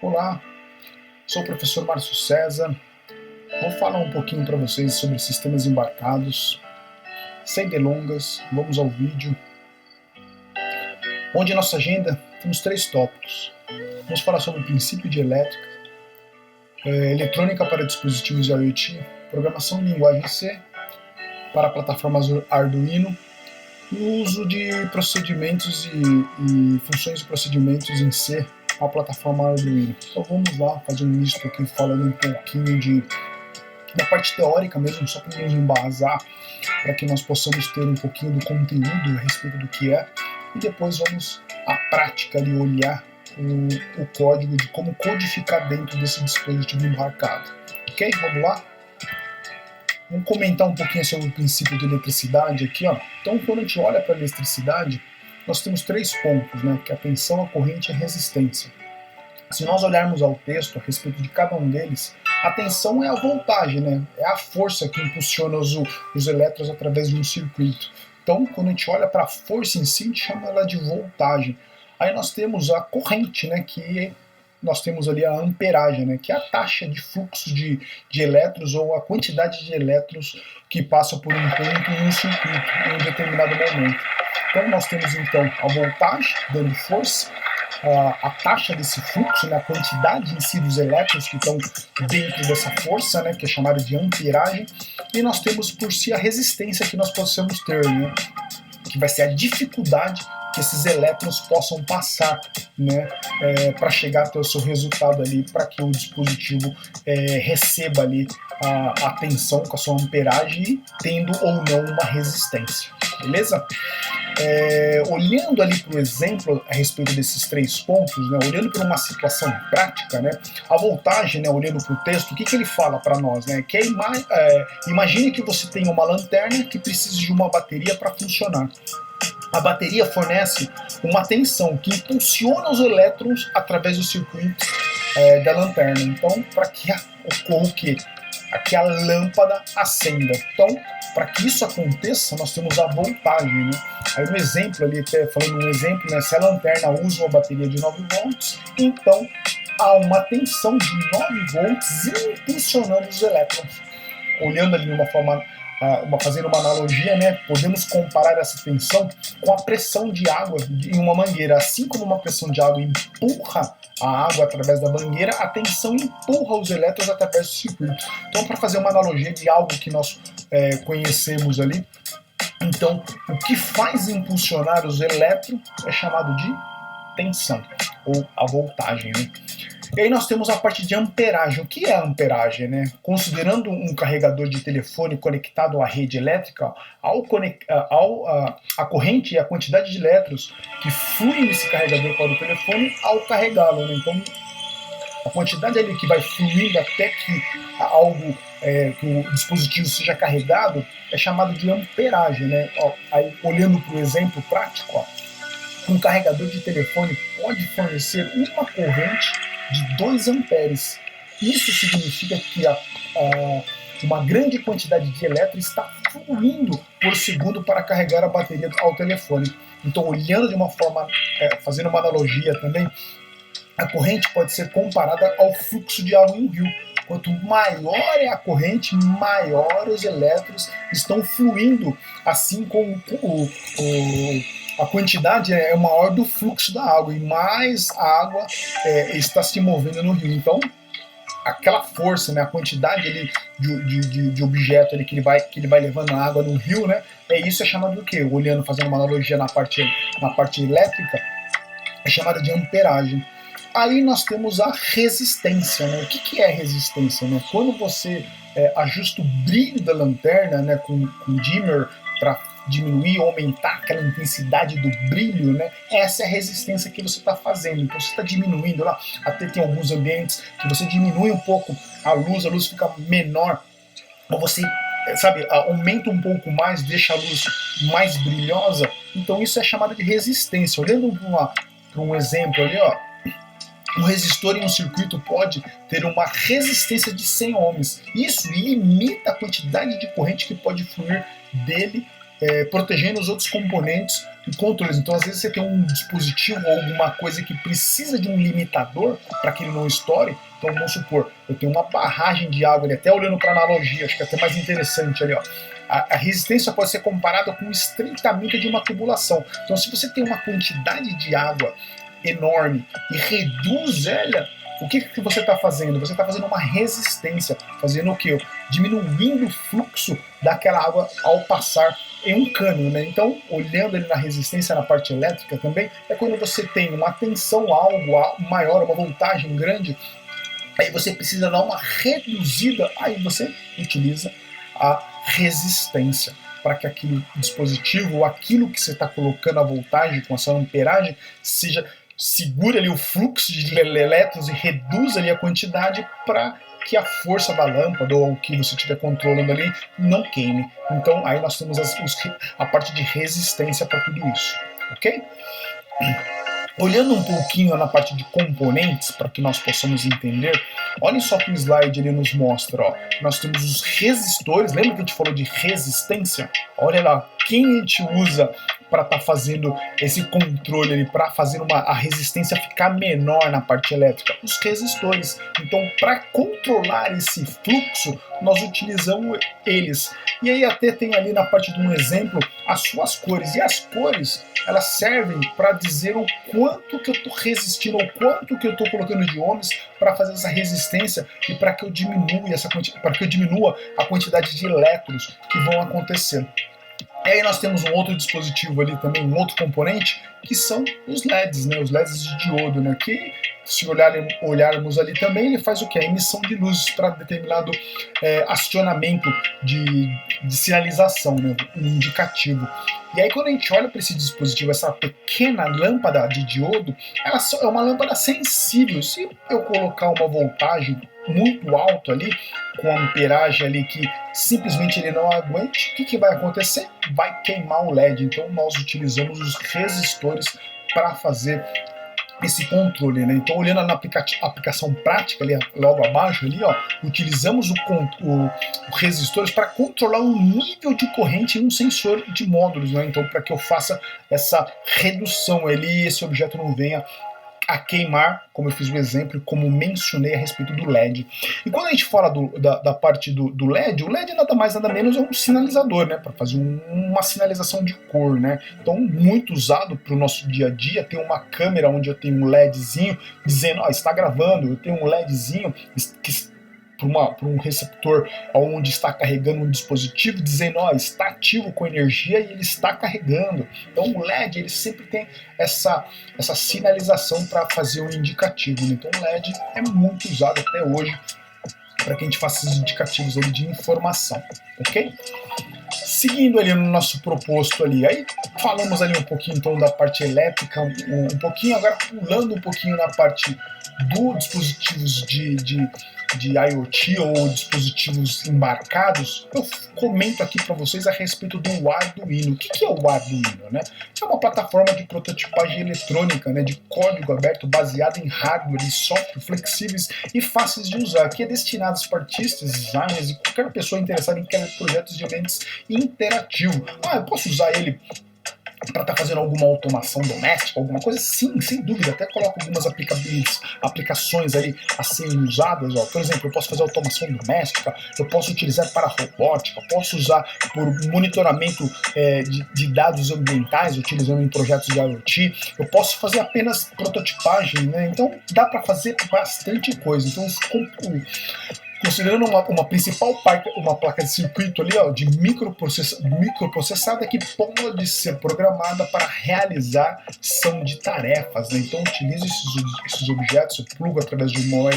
Olá, sou o professor Márcio César. Vou falar um pouquinho para vocês sobre sistemas embarcados. Sem delongas, vamos ao vídeo. Onde em nossa agenda temos 3 tópicos. Vamos falar sobre o princípio de elétrica, eletrônica para dispositivos IoT, programação em linguagem C para plataformas Arduino e o uso de procedimentos e funções de procedimentos em C a plataforma Arduino. Então vamos lá, fazer um misto aqui falando um pouquinho da parte teórica mesmo, só para nos embasar, para que nós possamos ter um pouquinho do conteúdo a respeito do que é, e depois vamos à prática ali olhar o código de como codificar dentro desse dispositivo embarcado. Ok? Vamos lá? Vamos comentar um pouquinho sobre o princípio de eletricidade aqui, ó. Então, quando a gente olha para a eletricidade, nós temos 3 pontos, né? Que é a tensão, a corrente e a resistência. Se nós olharmos ao texto a respeito de cada um deles, a tensão é a voltagem, né? É a força que impulsiona os elétrons através de um circuito. Então, quando a gente olha para a força em si, a gente chama ela de voltagem. Aí nós temos a corrente, né? Que nós temos ali a amperagem, né? Que é a taxa de fluxo de elétrons ou a quantidade de elétrons que passa por um ponto em um circuito em um determinado momento. Então nós temos então a voltagem dando força, a taxa desse fluxo, né, a quantidade em si dos elétrons que estão dentro dessa força, né, que é chamada de amperagem, e nós temos por si a resistência que nós possamos ter, né, que vai ser a dificuldade que esses elétrons possam passar, né, para chegar até o seu resultado ali, para que o dispositivo receba ali a tensão com a sua amperagem, tendo ou não uma resistência, beleza? Olhando ali para o exemplo a respeito desses 3 pontos, né, olhando para uma situação prática, né, a voltagem, né, olhando para o texto, o que ele fala para nós? Né, que imagine que você tem uma lanterna que precisa de uma bateria para funcionar. A bateria fornece uma tensão que impulsiona os elétrons através do circuito da lanterna. Então, para que ocorra o quê? Para que a lâmpada acenda. Então, para que isso aconteça, nós temos a voltagem, né? Aí no exemplo ali, até falando um exemplo, né, se a lanterna usa uma bateria de 9 volts, então há uma tensão de 9 volts impulsionando os elétrons. Olhando ali de uma forma, fazendo uma analogia, né, podemos comparar essa tensão com a pressão de água em uma mangueira. Assim como uma pressão de água empurra a água através da mangueira, a tensão empurra os elétrons através do circuito. Então, para fazer uma analogia de algo que nós conhecemos ali, então, o que faz impulsionar os elétrons é chamado de tensão, ou a voltagem, né? E aí nós temos a parte de amperagem. O que é a amperagem, né? Considerando um carregador de telefone conectado à rede elétrica, a corrente e a quantidade de elétrons que fluem nesse carregador para o telefone ao carregá-lo, né? Então, a quantidade ali que vai fluindo até que que o dispositivo seja carregado é chamado de amperagem, né? Aí, olhando para o exemplo prático, um carregador de telefone pode fornecer uma corrente de 2 amperes. Isso significa que uma grande quantidade de elétrons está fluindo por segundo para carregar a bateria ao telefone. Então, olhando de uma forma, fazendo uma analogia também, a corrente pode ser comparada ao fluxo de água em um rio. Quanto maior é a corrente, maior os elétrons estão fluindo, assim como a quantidade é maior do fluxo da água, e mais água está se movendo no rio. Então, aquela força, né, a quantidade ali de objeto ali que ele vai levando a água no rio, né, isso é chamado do quê? Olhando, fazendo uma analogia na parte elétrica, é chamada de amperagem. Aí nós temos a resistência, né? O que é resistência, né? Quando você ajusta o brilho da lanterna, né, com dimmer para diminuir ou aumentar aquela intensidade do brilho, né? Essa é a resistência que você está fazendo. Então você está diminuindo lá. Até tem alguns ambientes que você diminui um pouco a luz fica menor. Ou você, aumenta um pouco mais, deixa a luz mais brilhosa. Então isso é chamado de resistência. Olhando para um exemplo ali, ó. Um resistor em um circuito pode ter uma resistência de 100 ohms. Isso limita a quantidade de corrente que pode fluir dele, protegendo os outros componentes e controles. Então, às vezes, você tem um dispositivo ou alguma coisa que precisa de um limitador para que ele não estoure. Então, vamos supor, eu tenho uma barragem de água ali, até olhando para a analogia, acho que é até mais interessante ali, ó. A resistência pode ser comparada com o estreitamento de uma tubulação. Então, se você tem uma quantidade de água enorme e reduz ela, o que você está fazendo? Você está fazendo uma resistência, fazendo o quê? Diminuindo o fluxo daquela água ao passar em um cano, né? Então, olhando ali na resistência na parte elétrica também, é quando você tem uma tensão algo maior, uma voltagem grande, aí você precisa dar uma reduzida, aí você utiliza a resistência para que aquele dispositivo ou aquilo que você está colocando a voltagem com essa amperagem segure ali o fluxo de elétrons e reduza ali a quantidade para que a força da lâmpada ou o que você estiver controlando ali não queime. Então aí nós temos a parte de resistência para tudo isso, ok? Olhando um pouquinho na parte de componentes, para que nós possamos entender, olhem só que o slide ele nos mostra, ó, nós temos os resistores, lembra que a gente falou de resistência? Olha lá, quem a gente usa para estar fazendo esse controle ali, para fazer a resistência ficar menor na parte elétrica? Os resistores. Então, para controlar esse fluxo, nós utilizamos eles. E aí até tem ali na parte de um exemplo as suas cores. E as cores, elas servem para dizer o quanto que eu estou resistindo, o quanto que eu estou colocando de ohms para fazer essa resistência e para que eu diminua a quantidade de elétrons que vão acontecer. E aí nós temos um outro dispositivo ali também, um outro componente, que são os LEDs, né? Os LEDs de diodo, né? Que, se olharmos ali também, ele faz o quê? A emissão de luzes para determinado acionamento de sinalização, né? Um indicativo. E aí quando a gente olha para esse dispositivo, essa pequena lâmpada de diodo, ela é uma lâmpada sensível. Se eu colocar uma voltagem muito alta ali, com a amperagem ali que simplesmente ele não aguente, o que vai acontecer? Vai queimar o LED. Então nós utilizamos os resistores para fazer esse controle, né? Então, olhando na aplicação prática ali, logo abaixo ali, ó, utilizamos o resistores para controlar o nível de corrente em um sensor de módulos, né? Então, para que eu faça essa redução ali, esse objeto não venha a queimar, como eu fiz o exemplo, como mencionei a respeito do LED. E quando a gente fala da parte do LED, o LED nada mais nada menos é um sinalizador, né, para fazer uma sinalização de cor, né. Então, muito usado para o nosso dia a dia, tem uma câmera onde eu tenho um LEDzinho dizendo, ó, está gravando, eu tenho um LEDzinho que para um receptor onde está carregando um dispositivo, dizendo, ó, está ativo com energia e ele está carregando. Então o LED ele sempre tem essa sinalização para fazer um indicativo, né? Então o LED é muito usado até hoje para que a gente faça esses indicativos ali de informação, ok? Seguindo ali no nosso proposto ali, aí falamos ali um pouquinho então da parte elétrica, um pouquinho, agora pulando um pouquinho na parte dos dispositivos de IoT ou dispositivos embarcados, eu comento aqui para vocês a respeito do Arduino. O que é o Arduino, né? É uma plataforma de prototipagem eletrônica, né, de código aberto baseada em hardware e software flexíveis e fáceis de usar, que é destinado para artistas, designers e qualquer pessoa interessada em criar projetos de ambientes interativos. Ah, eu posso usar ele para estar fazendo alguma automação doméstica, alguma coisa? Sim, sem dúvida. Até coloco algumas aplicações ali a serem usadas. Ó. Por exemplo, eu posso fazer automação doméstica, eu posso utilizar para robótica, posso usar por monitoramento de dados ambientais, utilizando em projetos de IoT, eu posso fazer apenas prototipagem, né? Então dá para fazer bastante coisa. Então, considerando uma principal uma placa de circuito ali, ó, de microprocessada que pode ser programada para realização de tarefas, né? Então utilizo esses objetos, eu plugo através de uma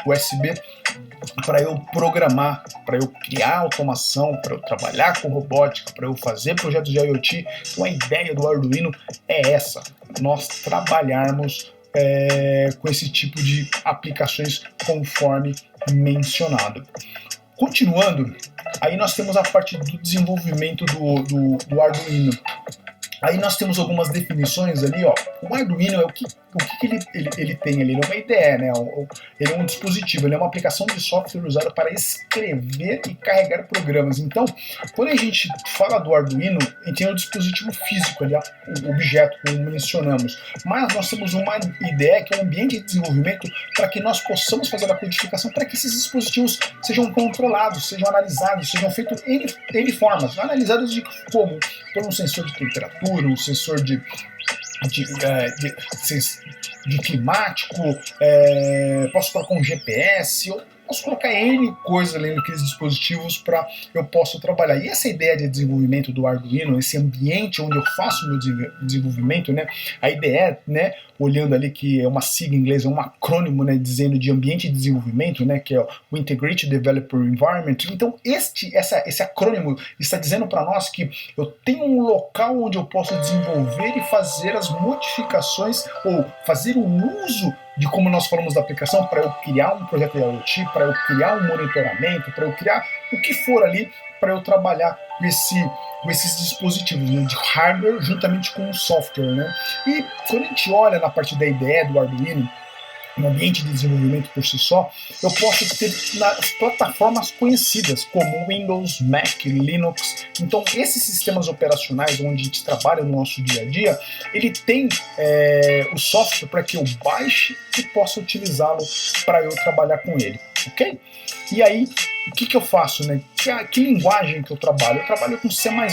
USB para eu programar, para eu criar automação, para eu trabalhar com robótica, para eu fazer projetos de IoT. Então a ideia do Arduino é essa, nós trabalharmos com esse tipo de aplicações conforme mencionado. Continuando, aí nós temos a parte do desenvolvimento do Arduino. Aí nós temos algumas definições ali, ó. O Arduino é o que ele tem ali? Ele é uma IDE, né? Ele é um dispositivo, ele é uma aplicação de software usada para escrever e carregar programas. Então, quando a gente fala do Arduino, a gente tem um dispositivo físico ali, o objeto, como mencionamos. Mas nós temos uma IDE, que é um ambiente de desenvolvimento para que nós possamos fazer a codificação para que esses dispositivos sejam controlados, sejam analisados, sejam feitos N formas. Analisados de como? Por um sensor de temperatura, um sensor de climático, posso colocar um GPS, eu posso colocar N coisas ali naqueles dispositivos para eu possa trabalhar. E essa ideia de desenvolvimento do Arduino, esse ambiente onde eu faço meu desenvolvimento, né, a ideia, né, olhando ali que é uma sigla em inglês, é um acrônimo, né, dizendo de ambiente de desenvolvimento, né, que é o Integrated Developer Environment. Então esse acrônimo está dizendo para nós que eu tenho um local onde eu posso desenvolver e fazer as modificações ou fazer o uso de como nós falamos da aplicação para eu criar um projeto de IoT, para eu criar um monitoramento, para eu criar o que for ali para eu trabalhar com esses dispositivos, né, de hardware juntamente com o software, né? E quando a gente olha na parte da IDE do Arduino, no ambiente de desenvolvimento por si só, eu posso ter nas plataformas conhecidas como Windows, Mac, Linux. Então, esses sistemas operacionais onde a gente trabalha no nosso dia a dia, ele tem o software para que eu baixe e possa utilizá-lo para eu trabalhar com ele, ok? E aí, o que eu faço, né? Que linguagem que eu trabalho? Eu trabalho com C++, né?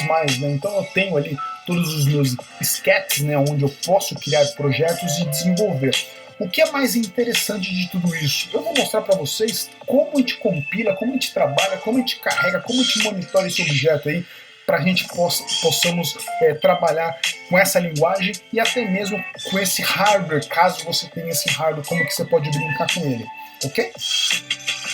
Então eu tenho ali todos os meus sketches, né? Onde eu posso criar projetos e desenvolver. O que é mais interessante de tudo isso? Eu vou mostrar para vocês como a gente compila, como a gente trabalha, como a gente carrega, como a gente monitora esse objeto aí, para a gente possamos trabalhar com essa linguagem e até mesmo com esse hardware, caso você tenha esse hardware, como que você pode brincar com ele, ok?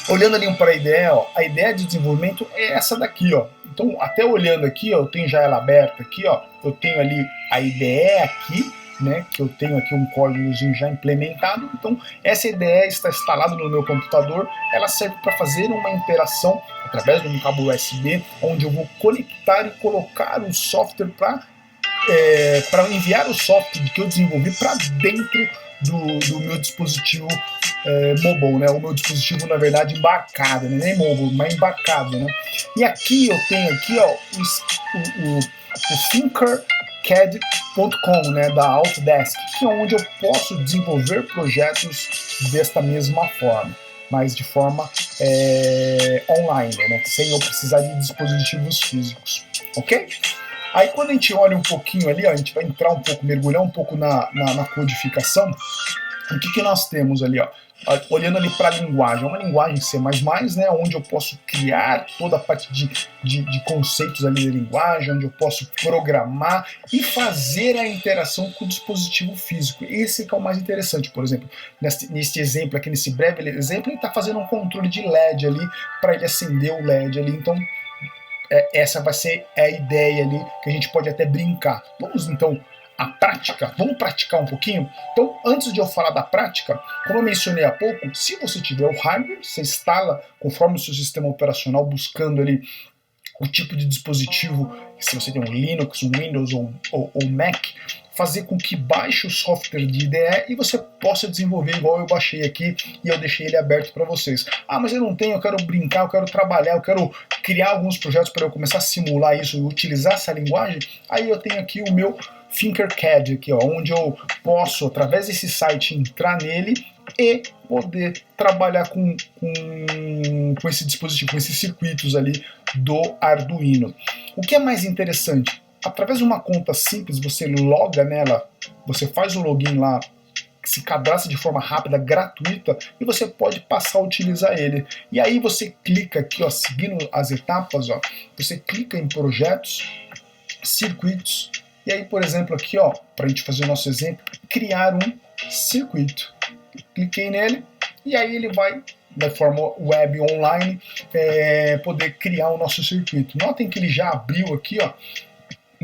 Olhando ali para a ideia, ó, a ideia de desenvolvimento é essa daqui, ó. Então, até olhando aqui, ó, eu tenho já ela aberta aqui, ó, eu tenho ali a IDE aqui, né, que eu tenho aqui um códigozinho já implementado. Então essa IDE está instalada no meu computador, ela serve para fazer uma interação através de um cabo USB, onde eu vou conectar e colocar o software para enviar o software que eu desenvolvi para dentro do meu dispositivo mobile, né? O meu dispositivo, na verdade, embarcado, né? Nem mobile, mas embarcado, né? E aqui eu tenho aqui, ó, o ThinkerCAD.com, né, da Autodesk, que é onde eu posso desenvolver projetos desta mesma forma, mas de forma online, né, sem eu precisar de dispositivos físicos, ok? Aí quando a gente olha um pouquinho ali, ó, a gente vai entrar um pouco, mergulhar um pouco na codificação. O que nós temos ali, ó? Olhando ali para a linguagem, é uma linguagem C++, né, onde eu posso criar toda a parte de conceitos ali da linguagem, onde eu posso programar e fazer a interação com o dispositivo físico. Esse que é o mais interessante, por exemplo, nesse exemplo aqui, nesse breve exemplo, ele está fazendo um controle de LED ali, para ele acender o LED ali, então essa vai ser a ideia ali, que a gente pode até brincar. Vamos então a prática, vamos praticar um pouquinho? Então, antes de eu falar da prática, como eu mencionei há pouco, se você tiver o hardware, você instala conforme o seu sistema operacional, buscando ali o tipo de dispositivo, se você tem um Linux, um Windows ou Mac, fazer com que baixe o software de IDE e você possa desenvolver igual eu baixei aqui e eu deixei ele aberto para vocês. Ah, mas eu não tenho, eu quero brincar, eu quero trabalhar, eu quero criar alguns projetos para eu começar a simular isso, utilizar essa linguagem. Aí eu tenho aqui o meu ThinkerCAD, aqui, ó, onde eu posso, através desse site, entrar nele e poder trabalhar com esse dispositivo, com esses circuitos ali do Arduino. O que é mais interessante? Através de uma conta simples, você loga nela, você faz o login lá, se cadastra de forma rápida, gratuita, e você pode passar a utilizar ele. E aí você clica aqui, ó, seguindo as etapas, ó, você clica em projetos, circuitos, e aí, por exemplo, aqui, ó, para a gente fazer o nosso exemplo, criar um circuito. Cliquei nele, e aí ele vai, da forma web online, poder criar o nosso circuito. Notem que ele já abriu aqui, ó,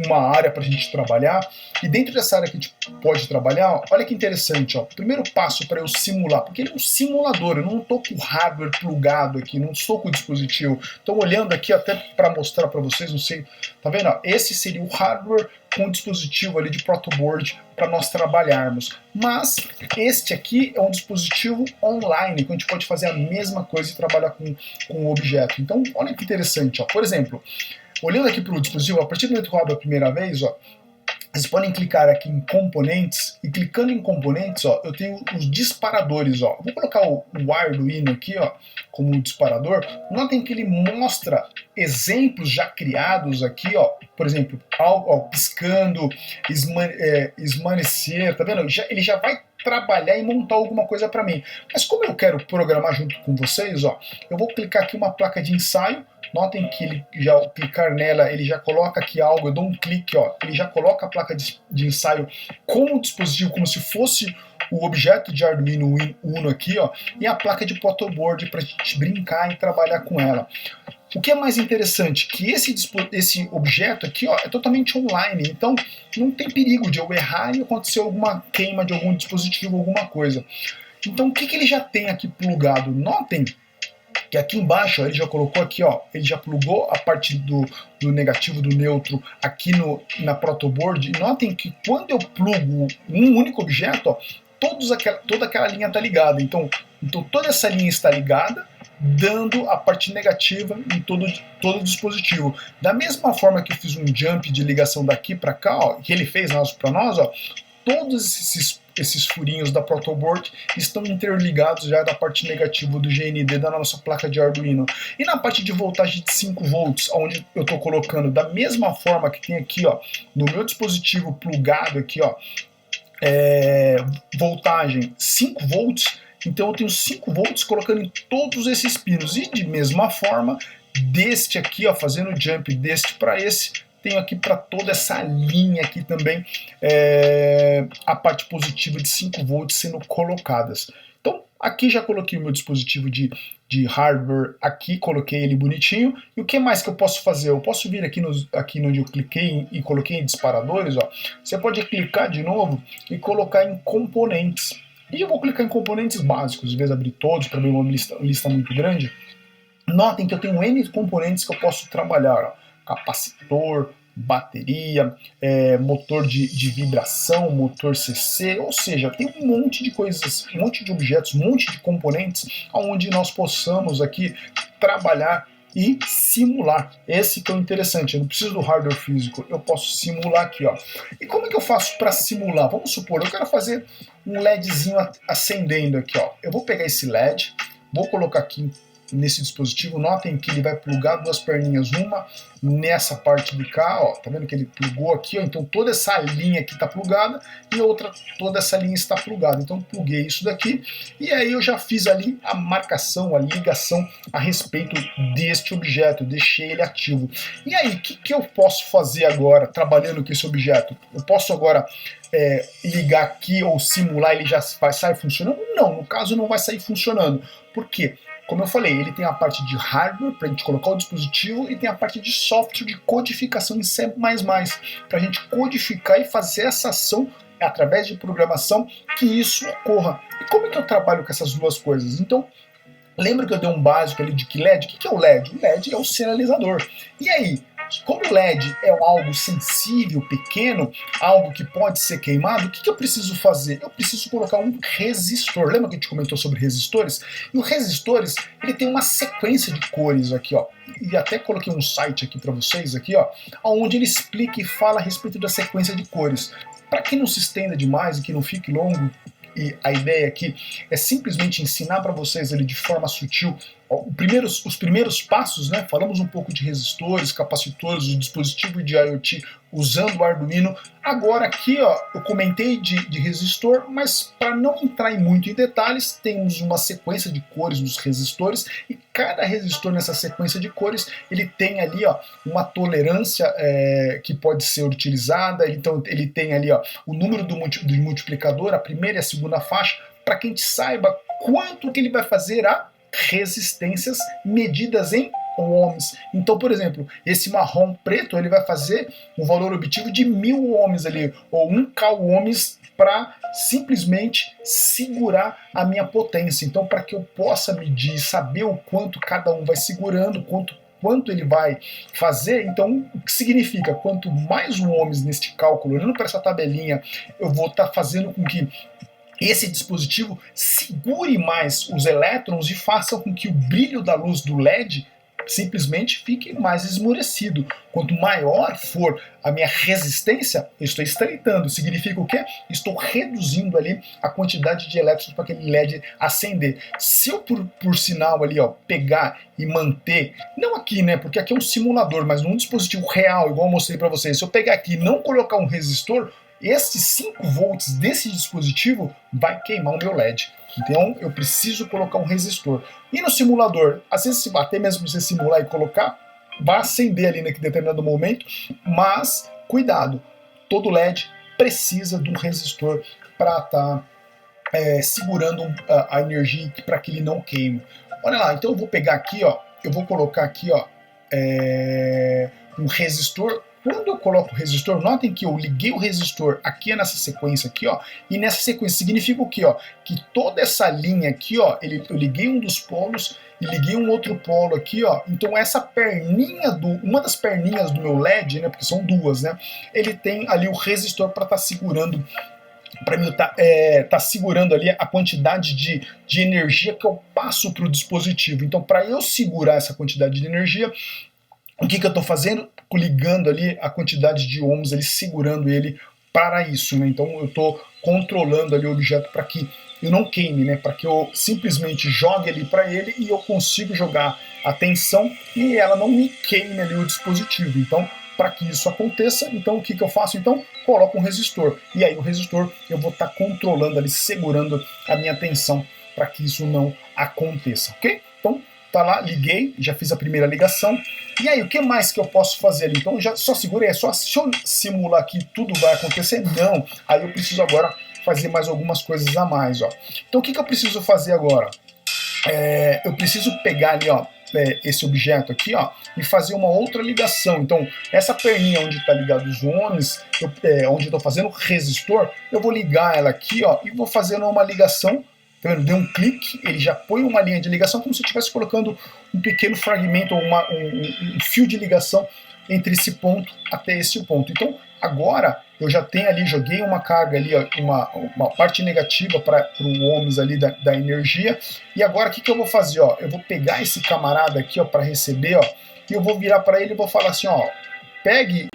uma área para a gente trabalhar, e dentro dessa área que a gente pode trabalhar, ó, olha que interessante, ó, primeiro passo para eu simular, porque ele é um simulador, eu não estou com o hardware plugado aqui, não estou com o dispositivo, estou olhando aqui até para mostrar para vocês, não sei, tá vendo? Ó, esse seria o hardware com o dispositivo ali de protoboard para nós trabalharmos. Mas este aqui é um dispositivo online, que a gente pode fazer a mesma coisa e trabalhar com o objeto. Então, olha que interessante, ó. Por exemplo, olhando aqui para o dispositivo, a partir do momento que eu abro a primeira vez, ó, vocês podem clicar aqui em componentes, e clicando em componentes, ó, eu tenho os disparadores. Ó. Vou colocar o Arduino aqui, ó, como disparador. Notem que ele mostra exemplos já criados aqui, ó, por exemplo, ó, piscando, esmanecer, tá vendo? Ele já vai trabalhar e montar alguma coisa para mim. Mas como eu quero programar junto com vocês, ó, eu vou clicar aqui uma placa de ensaio. Notem que ele já, ao clicar nela, ele já coloca aqui algo, eu dou um clique, ó, ele já coloca a placa de ensaio com o dispositivo, como se fosse o objeto de Arduino Uno aqui, ó, e a placa de protoboard para a gente brincar e trabalhar com ela. O que é mais interessante, que esse objeto aqui, ó, é totalmente online, então não tem perigo de eu errar e acontecer alguma queima de algum dispositivo, alguma coisa. Então o que ele já tem aqui plugado? Notem que aqui embaixo ó, ele já colocou aqui, ó, ele já plugou a parte do negativo, do neutro aqui na protoboard. E notem que quando eu plugo um único objeto, ó, toda aquela linha está ligada. Então toda essa linha está ligada, dando a parte negativa em todo o dispositivo. Da mesma forma que eu fiz um jump de ligação daqui para cá, ó, que ele fez para nós, ó, todos esses furinhos da protoboard estão interligados já da parte negativa do GND da nossa placa de Arduino. E na parte de voltagem de 5 volts, onde eu estou colocando da mesma forma que tem aqui, ó, no meu dispositivo plugado aqui, ó, voltagem 5 volts, então eu tenho 5 volts colocando em todos esses pinos. E de mesma forma, deste aqui, ó, fazendo jump deste para esse, tenho aqui para toda essa linha aqui também a parte positiva de 5 volts sendo colocadas. Então aqui já coloquei o meu dispositivo de hardware, aqui coloquei ele bonitinho. E o que mais que eu posso fazer? Eu posso vir aqui onde eu cliquei e coloquei em disparadores, ó. Você pode clicar de novo e colocar em componentes. E eu vou clicar em componentes básicos, às vezes abrir todos para ver uma lista muito grande. Notem que eu tenho N componentes que eu posso trabalhar, ó. Capacitor, bateria, motor de vibração, motor CC, ou seja, tem um monte de coisas, um monte de objetos, um monte de componentes onde nós possamos aqui trabalhar e simular. Esse que é o interessante, eu não preciso do hardware físico, eu posso simular aqui, ó. E como é que eu faço para simular? Vamos supor, eu quero fazer um LEDzinho acendendo aqui, ó. Eu vou pegar esse LED, vou colocar aqui nesse dispositivo. Notem que ele vai plugar duas perninhas, uma nessa parte de cá, ó, tá vendo que ele plugou aqui, ó, então toda essa linha aqui está plugada e outra, toda essa linha está plugada. Então pluguei isso daqui e aí eu já fiz ali a marcação, a ligação a respeito deste objeto, deixei ele ativo. E aí, o que eu posso fazer agora trabalhando com esse objeto? Eu posso agora ligar aqui ou simular, ele já vai sair funcionando? Não, no caso não vai sair funcionando. Por quê? Como eu falei, ele tem a parte de hardware para a gente colocar o dispositivo e tem a parte de software de codificação em C++, para a gente codificar e fazer essa ação através de programação que isso ocorra. E como é que eu trabalho com essas duas coisas? Então, lembra que eu dei um básico ali de que LED? O que é o LED? O LED é o sinalizador. E aí, como o LED é algo sensível, pequeno, algo que pode ser queimado, o que eu preciso fazer? Eu preciso colocar um resistor. Lembra que a gente comentou sobre resistores? E os resistores, ele tem uma sequência de cores aqui, ó. E até coloquei um site aqui para vocês, aqui, ó, onde ele explica e fala a respeito da sequência de cores. Para que não se estenda demais e que não fique longo, e a ideia aqui é simplesmente ensinar para vocês ali de forma sutil os primeiros passos, né? Falamos um pouco de resistores, capacitores, o dispositivo de IoT usando o Arduino. Agora aqui, ó, eu comentei de resistor, mas para não entrar muito em detalhes, temos uma sequência de cores dos resistores e cada resistor nessa sequência de cores, ele tem ali, ó, uma tolerância que pode ser utilizada. Então ele tem ali, ó, o número do multiplicador, a primeira e a segunda faixa, para que a gente saiba quanto que ele vai fazer a resistências medidas em ohms. Então, por exemplo, esse marrom preto ele vai fazer um valor obtido de 1000 ohms ali, ou 1k ohms, para simplesmente segurar a minha potência. Então, para que eu possa medir, saber o quanto cada um vai segurando, quanto quanto ele vai fazer. Então, o que significa? Quanto mais o ohms neste cálculo, olhando para essa tabelinha, eu vou estar fazendo com que esse dispositivo segure mais os elétrons e faça com que o brilho da luz do LED simplesmente fique mais esmurecido. Quanto maior for a minha resistência, eu estou estreitando. Significa o quê? Estou reduzindo ali a quantidade de elétrons para aquele LED acender. Se eu, por sinal ali, ó, pegar e manter, não aqui, né, porque aqui é um simulador, mas num dispositivo real, igual eu mostrei para vocês, se eu pegar aqui e não colocar um resistor, esses 5 volts desse dispositivo vai queimar o meu LED. Então eu preciso colocar um resistor. E no simulador, às vezes até mesmo você simular e colocar, vai acender ali naquele determinado momento, mas cuidado, todo LED precisa de um resistor para estar segurando a energia para que ele não queime. Olha lá, então eu vou pegar aqui, ó, eu vou colocar aqui, ó, um resistor. Quando eu coloco o resistor, notem que eu liguei o resistor aqui nessa sequência aqui, ó, e nessa sequência significa o quê, ó? Que toda essa linha aqui, ó, eu liguei um dos polos e liguei um outro polo aqui, ó. Então essa perninha uma das perninhas do meu LED, né, porque são duas, né, ele tem ali o resistor para estar segurando, para mim tá segurando ali a quantidade de energia que eu passo para o dispositivo. Então, para eu segurar essa quantidade de energia, o que eu estou fazendo? Ligando ali a quantidade de ohms, ali, segurando ele para isso, né? Então eu estou controlando ali o objeto para que eu não queime, né? Para que eu simplesmente jogue ali para ele e eu consigo jogar a tensão e ela não me queime ali o dispositivo. Então, para que isso aconteça, então o que eu faço? Então, coloco um resistor. E aí o resistor eu vou estar controlando ali, segurando a minha tensão para que isso não aconteça, ok? Então, tá lá, liguei, já fiz a primeira ligação. E aí, o que mais que eu posso fazer ali? Então, já só segurei, é só se eu simular que tudo vai acontecer? Não. Aí eu preciso agora fazer mais algumas coisas a mais, ó. Então, o que eu preciso fazer agora? Eu preciso pegar ali, ó, esse objeto aqui, ó, e fazer uma outra ligação. Então, essa perninha onde está ligado os ohms, onde eu estou fazendo o resistor, eu vou ligar ela aqui, ó, e vou fazendo uma ligação. Então, ele deu um clique, ele já põe uma linha de ligação, como se eu estivesse colocando um pequeno fragmento, ou um fio de ligação entre esse ponto até esse ponto. Então, agora eu já tenho ali, joguei uma carga ali, ó, uma parte negativa para o ohms ali da energia. E agora o que eu vou fazer? Ó? Eu vou pegar esse camarada aqui para receber, ó, e eu vou virar para ele e vou falar assim, ó, pegue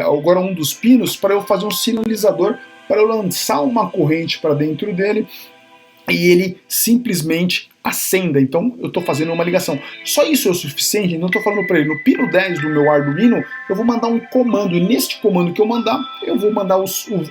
agora um dos pinos para eu fazer um sinalizador, para eu lançar uma corrente para dentro dele, e ele simplesmente acenda. Então eu estou fazendo uma ligação. Só isso é o suficiente? Não estou falando para ele. No pino 10 do meu Arduino, eu vou mandar um comando. E neste comando que eu mandar, eu vou mandar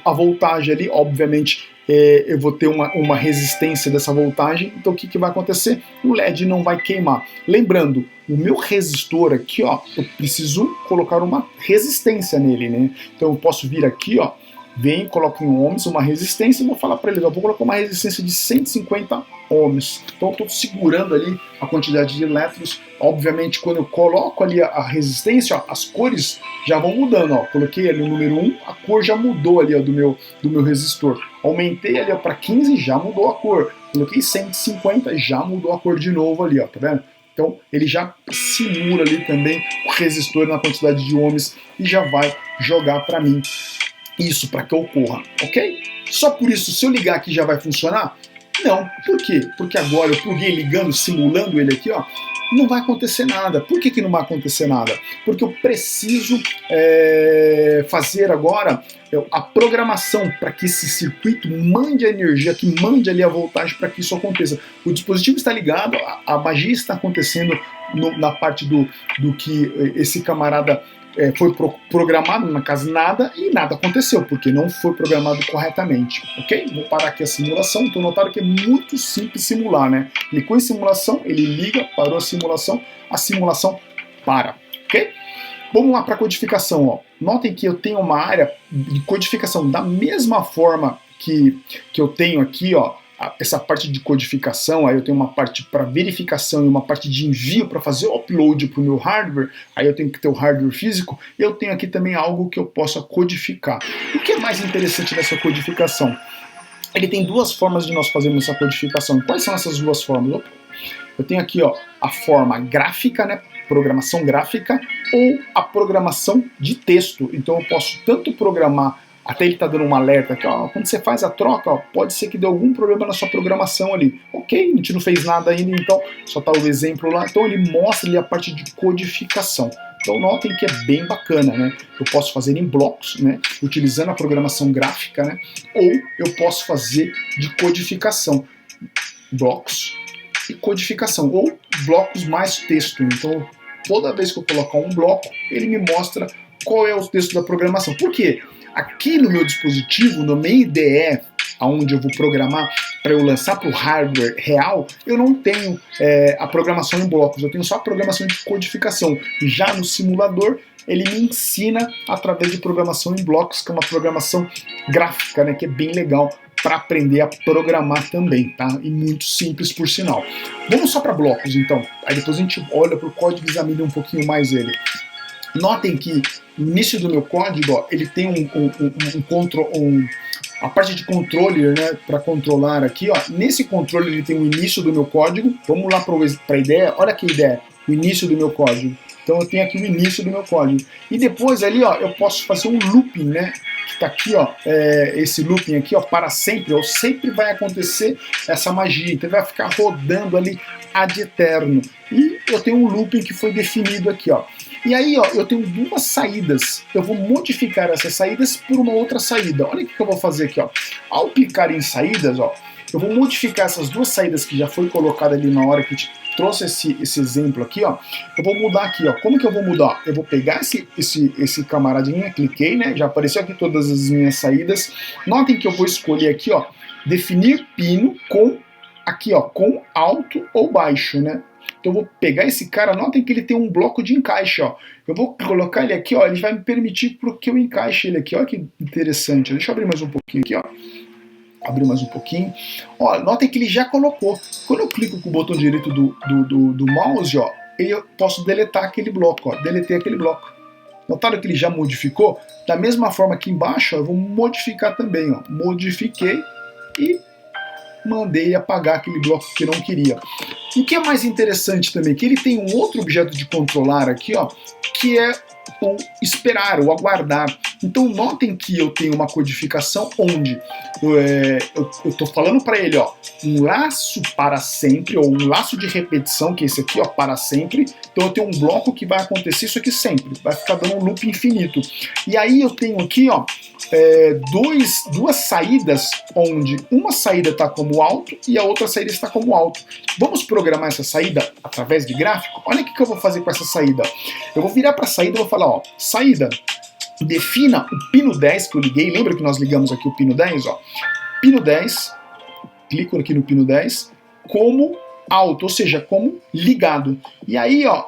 a voltagem ali. Obviamente, eu vou ter uma resistência dessa voltagem. Então o que vai acontecer? O LED não vai queimar. Lembrando, o meu resistor aqui, ó, eu preciso colocar uma resistência nele, né? Então eu posso vir aqui, ó, vem, coloco em ohms uma resistência e vou falar para ele, eu vou colocar uma resistência de 150 ohms. Então eu estou segurando ali a quantidade de elétrons. Obviamente, quando eu coloco ali a resistência, ó, as cores já vão mudando. Ó. Coloquei ali o número 1, a cor já mudou ali, ó, do meu resistor. Aumentei ali para 15, já mudou a cor. Coloquei 150, já mudou a cor de novo ali, ó, tá vendo? Então ele já simula ali também o resistor na quantidade de ohms e já vai jogar para mim isso para que ocorra, ok? Só por isso, se eu ligar aqui já vai funcionar? Não. Por quê? Porque agora eu pluguei ligando, simulando ele aqui, ó, não vai acontecer nada. Por que não vai acontecer nada? Porque eu preciso fazer agora a programação para que esse circuito mande a energia, que mande ali a voltagem para que isso aconteça. O dispositivo está ligado, a magia está acontecendo na parte do que esse camarada foi programado, na casa nada, e nada aconteceu, porque não foi programado corretamente, ok? Vou parar aqui a simulação. Então notaram que é muito simples simular, né? Clicou em simulação, ele liga, parou a simulação para, ok? Vamos lá para a codificação, ó. Notem que eu tenho uma área de codificação da mesma forma que eu tenho aqui, ó, essa parte de codificação. Aí eu tenho uma parte para verificação e uma parte de envio para fazer o upload para o meu hardware. Aí eu tenho que ter o hardware físico. Eu tenho aqui também algo que eu possa codificar. O que é mais interessante dessa codificação? Ele tem duas formas de nós fazermos essa codificação. Quais são essas duas formas? Eu tenho aqui, ó, a forma gráfica, né, programação gráfica ou a programação de texto. Então eu posso tanto programar, até ele está dando um alerta aqui, ó, quando você faz a troca, ó, pode ser que dê algum problema na sua programação ali. Ok, a gente não fez nada ainda, então só está o exemplo lá. Então ele mostra ali a parte de codificação. Então notem que é bem bacana, né? Eu posso fazer em blocos, né? Utilizando a programação gráfica, né? Ou eu posso fazer de codificação, blocos e codificação, ou blocos mais texto. Então toda vez que eu colocar um bloco, ele me mostra qual é o texto da programação. Por quê? Aqui no meu dispositivo, no meu IDE, onde eu vou programar para eu lançar para o hardware real, eu não tenho a programação em blocos, eu tenho só a programação de codificação. Já no simulador, ele me ensina através de programação em blocos, que é uma programação gráfica, né, que é bem legal para aprender a programar também, tá? E muito simples, por sinal. Vamos só para blocos, então. Aí depois a gente olha para o código e examina um pouquinho mais ele. Notem que no início do meu código, ó, ele tem a parte de controller, né, para controlar aqui, ó. Nesse controller ele tem o início do meu código. Vamos lá para a ideia. Olha que ideia, o início do meu código. Então eu tenho aqui o início do meu código. E depois ali, ó, eu posso fazer um looping, né? Que está aqui, ó, esse looping aqui, ó, para sempre, ou sempre vai acontecer essa magia. Então vai ficar rodando ali ad eterno. E eu tenho um looping que foi definido aqui, ó. E aí, ó, eu tenho duas saídas. Eu vou modificar essas saídas por uma outra saída. Olha o que eu vou fazer aqui, ó. Ao clicar em saídas, ó, eu vou modificar essas duas saídas que já foi colocada ali na hora que te trouxe esse exemplo aqui, ó. Eu vou mudar aqui, ó. Como que eu vou mudar? Eu vou pegar esse camaradinha, cliquei, né? Já apareceu aqui todas as minhas saídas. Notem que eu vou escolher aqui, ó, definir pino com aqui, ó, com alto ou baixo, né? Então eu vou pegar esse cara, notem que ele tem um bloco de encaixe, ó. Eu vou colocar ele aqui, ó, ele vai me permitir que eu encaixe ele aqui, ó, que interessante. Deixa eu abrir mais um pouquinho aqui, ó. Abrir mais um pouquinho. Ó, notem que ele já colocou. Quando eu clico com o botão direito do mouse, ó, eu posso deletar aquele bloco, ó. Deletei aquele bloco. Notaram que ele já modificou? Da mesma forma aqui embaixo, ó, eu vou modificar também, ó. Modifiquei e mandei apagar aquele bloco que eu não queria. O que é mais interessante também, que ele tem um outro objeto de controlar aqui, ó, que é o esperar, o aguardar. Então notem que eu tenho uma codificação onde eu estou falando para ele, ó, um laço para sempre, ou um laço de repetição, que é esse aqui, ó, para sempre. Então eu tenho um bloco que vai acontecer isso aqui sempre, vai ficar dando um loop infinito. E aí eu tenho aqui, ó, duas saídas, onde uma saída está como alto e a outra saída está como alto. Vamos programar essa saída através de gráfico? Olha o que eu vou fazer com essa saída. Eu vou virar para a saída e vou falar, ó, saída, defina o pino 10 que eu liguei. Lembra que nós ligamos aqui o pino 10? Ó? Pino 10, clico aqui no pino 10, como alto, ou seja, como ligado. E aí, ó,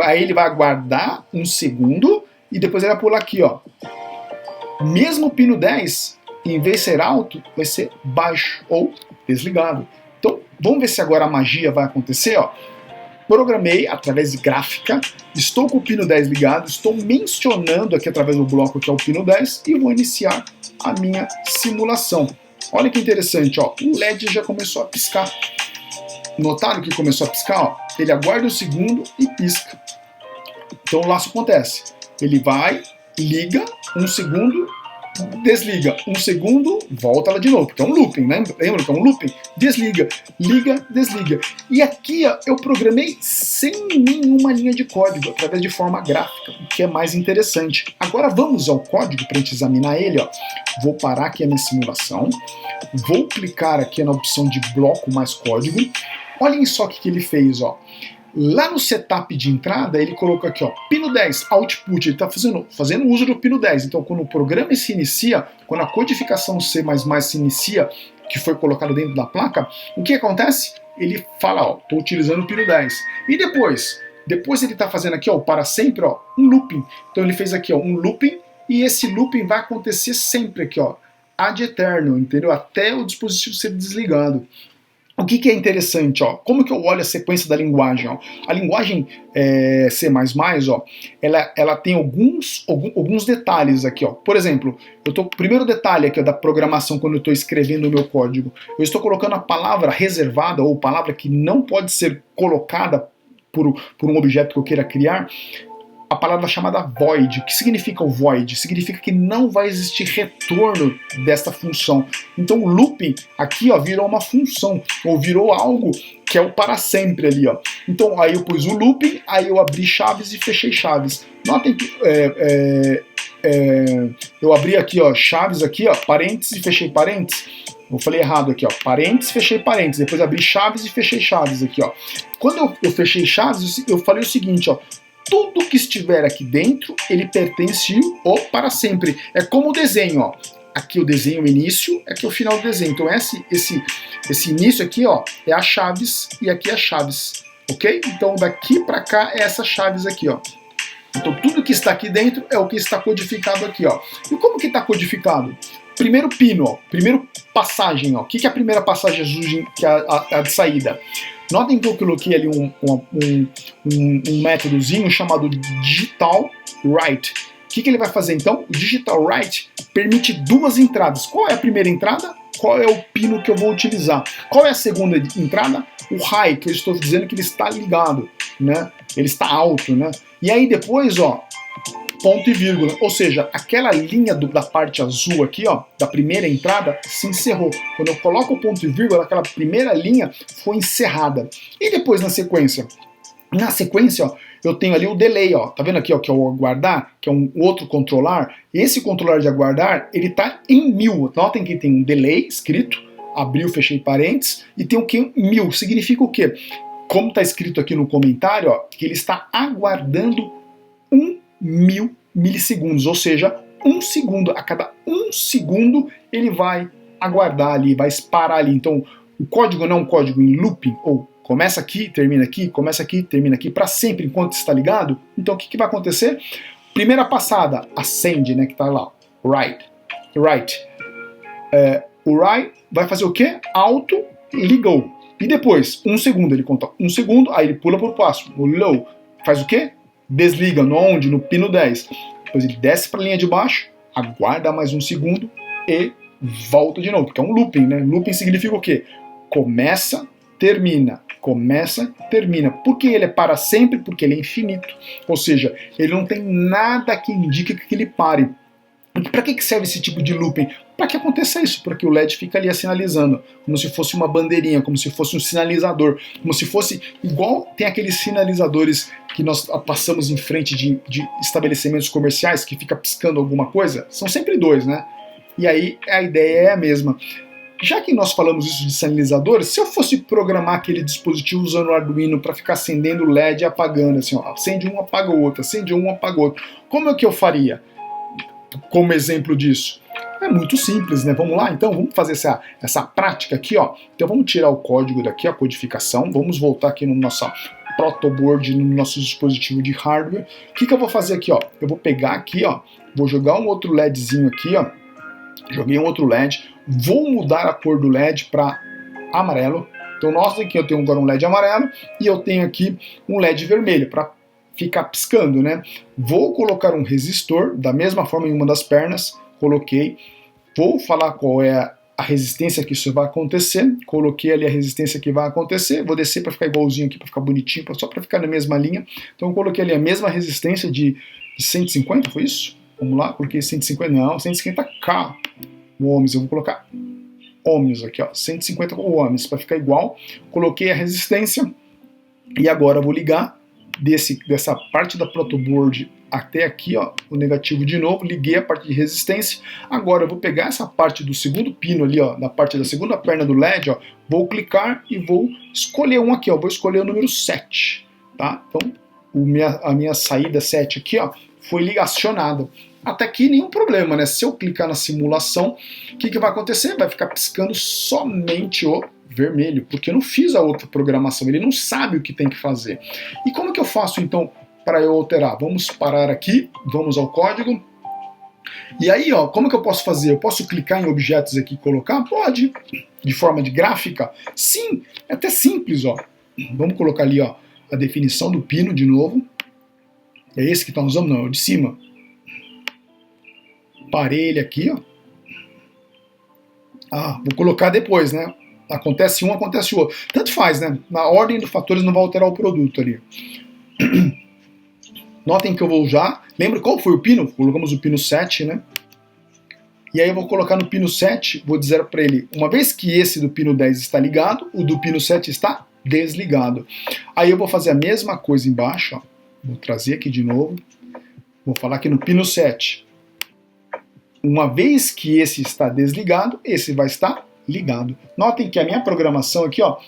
aí ele vai aguardar um segundo e depois ele vai pular aqui, ó. Mesmo o pino 10, em vez de ser alto, vai ser baixo ou desligado. Então, vamos ver se agora a magia vai acontecer, ó. Programei através de gráfica, estou com o pino 10 ligado, estou mencionando aqui através do bloco que é o pino 10 e vou iniciar a minha simulação. Olha que interessante, ó, o LED já começou a piscar. Notaram que começou a piscar? Ó? Ele aguarda um segundo e pisca. Então o laço acontece. Ele vai, liga, um segundo, desliga, um segundo, volta lá de novo, porque é um looping, né? Lembra que é um looping? Desliga, liga, desliga. E aqui, ó, eu programei sem nenhuma linha de código, através de forma gráfica, o que é mais interessante. Agora vamos ao código para a gente examinar ele, ó. Vou parar aqui a minha simulação, vou clicar aqui na opção de bloco mais código. Olhem só o que ele fez, ó. Lá no setup de entrada, ele colocou aqui, ó, pino 10, output, ele está fazendo uso do pino 10. Então, quando o programa se inicia, quando a codificação C++ se inicia, que foi colocado dentro da placa, o que acontece? Ele fala, ó, estou utilizando o pino 10. E depois ele está fazendo aqui, ó, para sempre, ó, um looping. Então, ele fez aqui, ó, um looping, e esse looping vai acontecer sempre aqui, ó, ad eterno, entendeu? Até o dispositivo ser desligado. O que é interessante, ó? Como que eu olho a sequência da linguagem? Ó? A linguagem C++, ó, ela tem alguns detalhes aqui, ó. Por exemplo, o primeiro detalhe aqui, ó, da programação quando eu estou escrevendo o meu código, eu estou colocando a palavra reservada ou palavra que não pode ser colocada por um objeto que eu queira criar, a palavra chamada void. O que significa o void? Significa que não vai existir retorno desta função. Então o looping aqui, ó, virou uma função, ou virou algo que é o para sempre ali, ó. Então aí eu pus o looping, aí eu abri chaves e fechei chaves. Notem que eu abri aqui, ó, chaves aqui, ó, parênteses e fechei parênteses. Eu falei errado aqui, ó, parênteses, fechei parênteses, depois abri chaves e fechei chaves aqui, ó. Quando eu fechei chaves, eu falei o seguinte, ó, tudo que estiver aqui dentro, ele pertence ao para sempre. É como o desenho, ó. Aqui o desenho, o início, aqui o final do desenho. Então esse início aqui, ó, é as chaves e aqui as chaves, ok? Então daqui para cá é essas chaves aqui, ó. Então tudo que está aqui dentro é o que está codificado aqui, ó. E como que está codificado? Primeiro pino, ó, primeiro passagem, ó. O que é a primeira passagem azul, que é a de saída? Notem que eu coloquei ali um métodozinho chamado digital write. O que ele vai fazer então? O digital write permite duas entradas. Qual é a primeira entrada? Qual é o pino que eu vou utilizar? Qual é a segunda entrada? O high, que eu estou dizendo que ele está ligado, né? Ele está alto, né? E aí depois, ó, ponto e vírgula, ou seja, aquela linha da parte azul aqui, ó, da primeira entrada, se encerrou. Quando eu coloco o ponto e vírgula, aquela primeira linha foi encerrada. E depois na sequência? Na sequência, ó, eu tenho ali o delay, ó, tá vendo aqui, ó, que é o aguardar, que é um outro controlar. Esse controlar de aguardar, ele tá em 1000. Notem que tem um delay escrito, abriu, fechei parênteses, e tem o que? 1000. Significa o quê? Como está escrito aqui no comentário, ó, que ele está aguardando 1.000 milissegundos, ou seja, 1 segundo. A cada 1 segundo ele vai aguardar ali, vai parar ali. Então o código não é um código em looping, ou começa aqui, termina aqui, começa aqui, termina aqui, para sempre enquanto está ligado. Então o que vai acontecer? Primeira passada, acende, né, que está lá, write. O write vai fazer o quê? Auto ligou. E depois, 1 segundo, ele conta 1 segundo, aí ele pula para o próximo. O low faz o quê? Desliga, no onde? No pino 10. Depois ele desce para a linha de baixo, aguarda mais 1 segundo e volta de novo, porque é um looping, né? Looping significa o quê? Começa, termina. Começa, termina. Por que ele é para sempre? Porque ele é infinito. Ou seja, ele não tem nada que indique que ele pare. Para que serve esse tipo de looping? Para que aconteça isso, para que o LED fique ali sinalizando, como se fosse uma bandeirinha, como se fosse um sinalizador, como se fosse igual tem aqueles sinalizadores que nós passamos em frente de estabelecimentos comerciais que fica piscando alguma coisa, são sempre dois, né? E aí a ideia é a mesma. Já que nós falamos isso de sinalizadores, se eu fosse programar aquele dispositivo usando o Arduino para ficar acendendo o LED e apagando, assim, ó, acende um, apaga o outro, acende um, apaga o outro, como é que eu faria? Como exemplo disso? É muito simples, né? Vamos lá, então, vamos fazer essa prática aqui, ó. Então vamos tirar o código daqui, a codificação, vamos voltar aqui no nosso protoboard, no nosso dispositivo de hardware. O que eu vou fazer aqui, ó? Eu vou pegar aqui, ó, vou jogar um outro LEDzinho aqui, ó. Joguei um outro LED, vou mudar a cor do LED para amarelo. Então notem que eu tenho agora um LED amarelo e eu tenho aqui um LED vermelho para ficar piscando, né? Vou colocar um resistor da mesma forma em uma das pernas, coloquei. Vou falar qual é a resistência que isso vai acontecer. Coloquei ali a resistência que vai acontecer. Vou descer para ficar igualzinho aqui, para ficar bonitinho, só para ficar na mesma linha. Então eu coloquei ali a mesma resistência de 150, foi isso? Vamos lá, coloquei 150, não, 150k ohms. Eu vou colocar ohms aqui, ó, 150 ohms para ficar igual. Coloquei a resistência e agora eu vou ligar dessa parte da protoboard até aqui, ó, o negativo de novo, liguei a parte de resistência. Agora eu vou pegar essa parte do segundo pino ali, ó, da parte da segunda perna do LED, ó, vou clicar e vou escolher um aqui, ó, vou escolher o número 7, tá? Então, a minha saída 7 aqui, ó, foi ligacionada. Até aqui nenhum problema, né? Se eu clicar na simulação, o que vai acontecer? Vai ficar piscando somente o vermelho, porque eu não fiz a outra programação, ele não sabe o que tem que fazer. E como que eu faço então para eu alterar? Vamos parar aqui, vamos ao código. E aí, ó, como que eu posso fazer? Eu posso clicar em objetos aqui e colocar? Pode. De forma de gráfica? Sim, é até simples, ó. Vamos colocar ali, ó, a definição do pino de novo. É esse que estão usando? Não, é o de cima. Parei ele aqui, ó. Ah, vou colocar depois, né? Acontece um, acontece o outro. Tanto faz, né? Na ordem dos fatores não vai alterar o produto ali. Notem que eu vou usar. Lembra qual foi o pino? Colocamos o pino 7, né? E aí eu vou colocar no pino 7, vou dizer para ele, uma vez que esse do pino 10 está ligado, o do pino 7 está desligado. Aí eu vou fazer a mesma coisa embaixo, ó. Vou trazer aqui de novo. Vou falar aqui no pino 7. Uma vez que esse está desligado, esse vai estar ligado. Notem que a minha programação aqui, ó,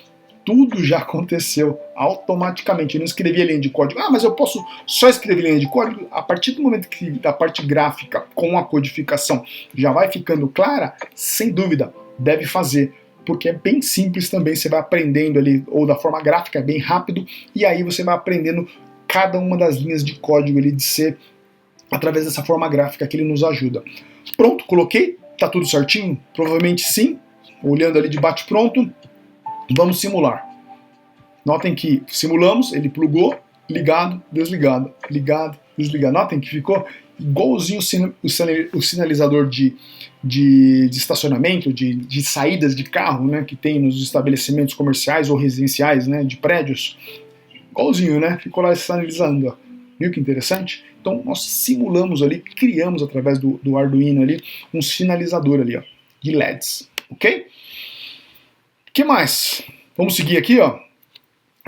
tudo já aconteceu automaticamente. Eu não escrevi a linha de código. Ah, mas eu posso só escrever linha de código? A partir do momento que a parte gráfica com a codificação já vai ficando clara, sem dúvida, deve fazer. Porque é bem simples também, você vai aprendendo ali, ou da forma gráfica, é bem rápido, e aí você vai aprendendo cada uma das linhas de código ali de C através dessa forma gráfica que ele nos ajuda. Pronto, coloquei, tá tudo certinho? Provavelmente sim. Olhando ali de bate-pronto, vamos simular. Notem que simulamos, ele plugou, ligado, desligado, ligado, desligado. Notem que ficou igualzinho o sinalizador de estacionamento, de saídas de carro, né, que tem nos estabelecimentos comerciais ou residenciais, né, de prédios. Igualzinho, né? Ficou lá sinalizando, ó. Viu que interessante? Então nós simulamos ali, criamos através do Arduino ali um sinalizador ali, ó, de LEDs, ok? O que mais? Vamos seguir aqui, ó.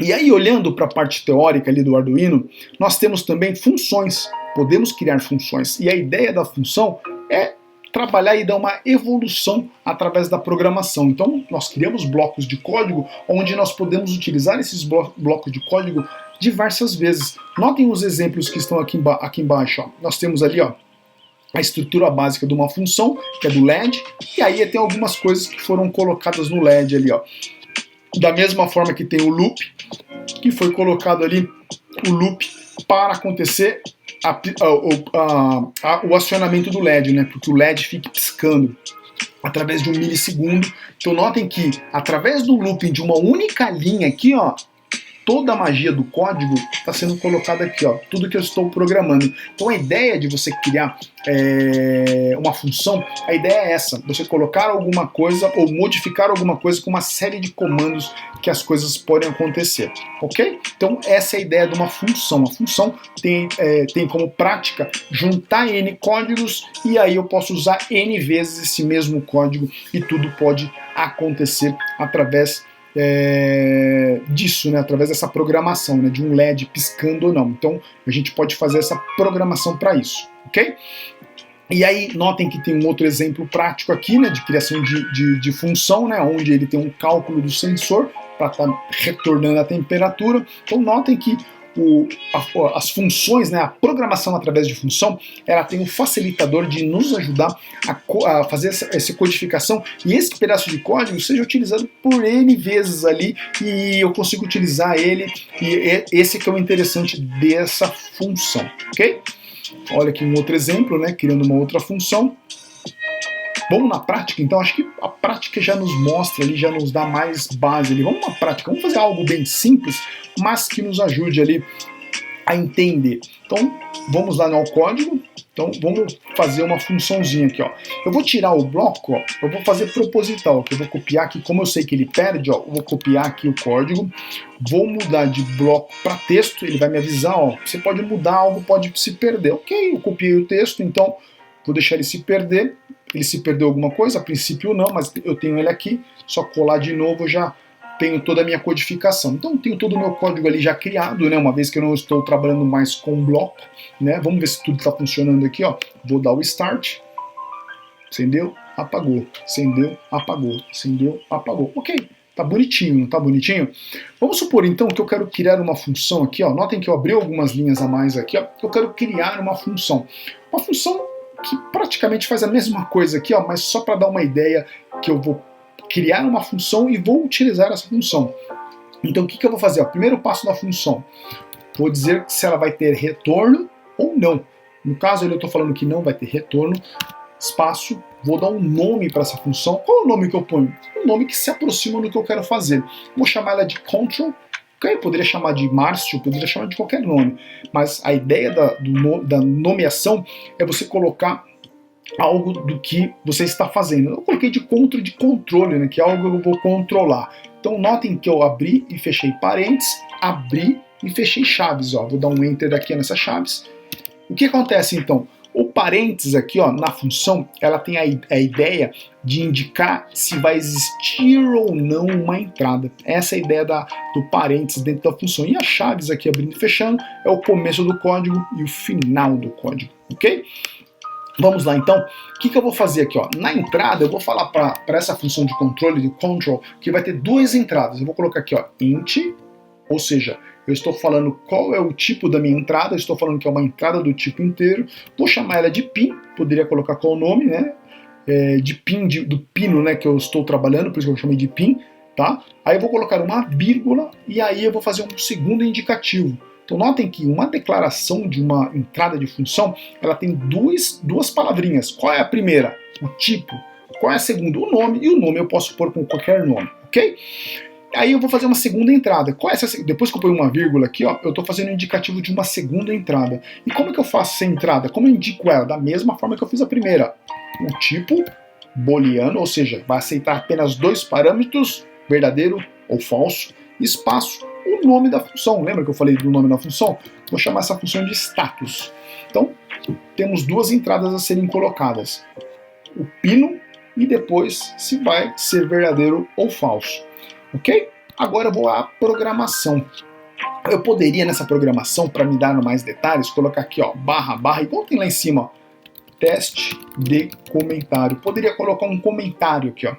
E aí, olhando para a parte teórica ali do Arduino, nós temos também funções. Podemos criar funções. E a ideia da função é trabalhar e dar uma evolução através da programação. Então, nós criamos blocos de código onde nós podemos utilizar esses blocos de código diversas vezes. Notem os exemplos que estão aqui embaixo. Ó. Nós temos ali, ó, a estrutura básica de uma função, que é do LED, e aí tem algumas coisas que foram colocadas no LED ali, ó. Da mesma forma que tem o loop, que foi colocado ali o loop para acontecer o acionamento do LED, né? Porque o LED fica piscando através de 1 milissegundo. Então notem que através do looping de uma única linha aqui, ó, toda a magia do código está sendo colocada aqui, ó, tudo que eu estou programando. Então a ideia de você criar uma função, a ideia é essa, você colocar alguma coisa ou modificar alguma coisa com uma série de comandos que as coisas podem acontecer, ok? Então essa é a ideia de uma função. A função tem como prática juntar N códigos e aí eu posso usar N vezes esse mesmo código e tudo pode acontecer através disso, né, através dessa programação, né, de um LED piscando ou não. Então a gente pode fazer essa programação para isso, ok? E aí notem que tem um outro exemplo prático aqui, né, de criação de função, né, onde ele tem um cálculo do sensor para estar retornando a temperatura. Então notem que as funções, né, a programação através de função, ela tem um facilitador de nos ajudar a fazer essa codificação e esse pedaço de código seja utilizado por N vezes ali e eu consigo utilizar ele, e esse que é o interessante dessa função, ok? Olha aqui um outro exemplo, né, criando uma outra função. Vamos na prática, então acho que a prática já nos mostra ali, já nos dá mais base ali. Vamos na prática, vamos fazer algo bem simples, mas que nos ajude ali a entender. Então, vamos lá no código. Então, vamos fazer uma funçãozinha aqui, ó. Eu vou tirar o bloco, ó, eu vou fazer proposital, que eu vou copiar aqui, como eu sei que ele perde, ó, eu vou copiar aqui o código, vou mudar de bloco para texto, ele vai me avisar, ó, você pode mudar algo, pode se perder. Ok, eu copiei o texto, então vou deixar ele se perder. Ele se perdeu alguma coisa? A princípio não, mas eu tenho ele aqui, só colar de novo eu já tenho toda a minha codificação. Então tenho todo o meu código ali já criado, né, uma vez que eu não estou trabalhando mais com bloco, né? Vamos ver se tudo está funcionando aqui, ó. Vou dar o start, acendeu, apagou, acendeu, apagou, acendeu, apagou. Ok, tá bonitinho, não tá bonitinho? Vamos supor então que eu quero criar uma função aqui, ó. Notem que eu abri algumas linhas a mais aqui, ó. Eu quero criar uma função que praticamente faz a mesma coisa aqui, ó, mas só para dar uma ideia que eu vou criar uma função e vou utilizar essa função. Então o que eu vou fazer? O primeiro passo da função, vou dizer se ela vai ter retorno ou não. No caso eu estou falando que não vai ter retorno, espaço, vou dar um nome para essa função. Qual é o nome que eu ponho? Um nome que se aproxima do que eu quero fazer. Vou chamar ela de control. Eu poderia chamar de Márcio, poderia chamar de qualquer nome, mas a ideia da nomeação é você colocar algo do que você está fazendo. Eu coloquei de controle, né, que é algo que eu vou controlar. Então notem que eu abri e fechei parênteses, abri e fechei chaves. Ó. Vou dar um enter aqui nessas chaves. O que acontece então? O parênteses aqui, ó, na função, ela tem a ideia de indicar se vai existir ou não uma entrada. Essa é a ideia do parênteses dentro da função. E as chaves aqui, abrindo e fechando, é o começo do código e o final do código, ok? Vamos lá, então. O que eu vou fazer aqui? Ó? Na entrada, eu vou falar para essa função de controle, de control, que vai ter duas entradas. Eu vou colocar aqui, ó, int, ou seja, eu estou falando qual é o tipo da minha entrada, eu estou falando que é uma entrada do tipo inteiro, vou chamar ela de pin, poderia colocar qual o nome, né? De pin, do pino, né, que eu estou trabalhando, por isso que eu chamei de pin, tá? Aí eu vou colocar uma vírgula e aí eu vou fazer um segundo indicativo. Então notem que uma declaração de uma entrada de função, ela tem duas palavrinhas. Qual é a primeira? O tipo. Qual é a segunda? O nome, e o nome eu posso pôr com qualquer nome, ok? Aí eu vou fazer uma segunda entrada. Qual é essa? Depois que eu ponho uma vírgula aqui, ó, eu estou fazendo um indicativo de uma segunda entrada. E como é que eu faço essa entrada? Como eu indico ela? Da mesma forma que eu fiz a primeira. O tipo booleano, ou seja, vai aceitar apenas dois parâmetros, verdadeiro ou falso, espaço, o nome da função. Lembra que eu falei do nome da função? Vou chamar essa função de status. Então, temos duas entradas a serem colocadas. O pino e depois se vai ser verdadeiro ou falso. Ok? Agora eu vou à programação. Eu poderia nessa programação, para me dar mais detalhes, colocar aqui, ó, barra, igual tem lá em cima, ó, teste de comentário. Poderia colocar um comentário aqui, ó.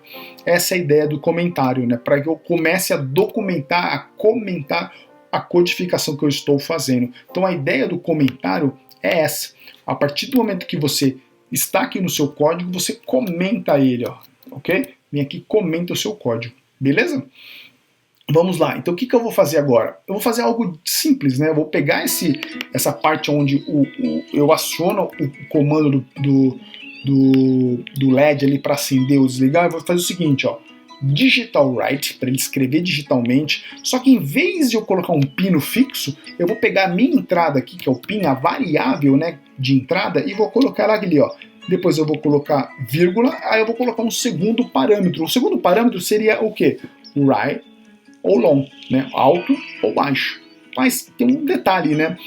Essa é a ideia do comentário, né? Para que eu comece a documentar, a comentar a codificação que eu estou fazendo. Então a ideia do comentário é essa. A partir do momento que você está aqui no seu código, você comenta ele, ó, ok? Vem aqui e comenta o seu código. Beleza? Vamos lá. Então o que eu vou fazer agora? Eu vou fazer algo simples, né? Eu vou pegar essa parte onde eu aciono o comando do LED ali para acender ou desligar. Eu vou fazer o seguinte, ó. Digital write, para ele escrever digitalmente. Só que em vez de eu colocar um pino fixo, eu vou pegar a minha entrada aqui, que é o pin, a variável, né, de entrada, e vou colocar ela ali, ó. Depois eu vou colocar vírgula, aí eu vou colocar um segundo parâmetro. O segundo parâmetro seria o quê? Right ou long, né? Alto ou baixo. Mas tem um detalhe, né?